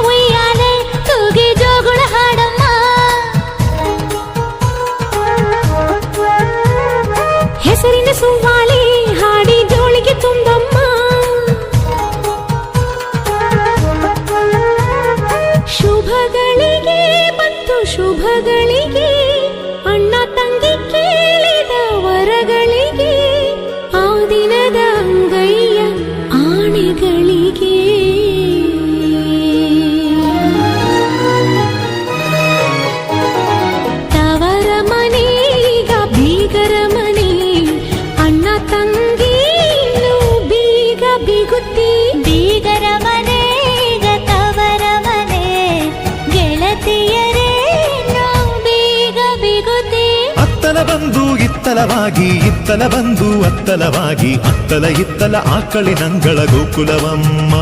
ಒಯ್ಯಾಲೆ ತೂಗಿ ಜೋಗುಳ ಹಾಡಮ್ಮ. ಹೆಸರಿನ ಸುವಾಲಿ ಹಾಡಿ ಜೋಳಿಗೆ ತುಂಬಮ್ಮ. ಶುಭಗಳಿಗೆ ಬಂತು ಶುಭಗಳಿಗೆ ಅಣ್ಣ ತಂಗಿ ಕೇಳಿದ ವರಗಳಿಗೆ ಆ ದಿನದ ಅಂಗೈಯ ಆಣೆಗಳಿಗೆ. ತವರ ಮನೆಗ ಬೀಗರ ಮನೆ ಅಣ್ಣ ತಂಗಿ ಬೀಗ ಬಿಗುತ್ತಿ. ಬೀಗರ ಮನೆಗ ತವರ ಮನೆ ಗೆಳತಿಯರೇ ಬೀಗ ಬಿಗುತ್ತಿ. ಅತ್ತಲ ಬಂದು ಇತ್ತಲವಾಗಿ ಇತ್ತಲ ಬಂದು ಅತ್ತಲವಾಗಿ ಅತ್ತಲ ಇತ್ತಲ ಆಕಳಿನಂಗಳ ಗೋಕುಲವಮ್ಮ.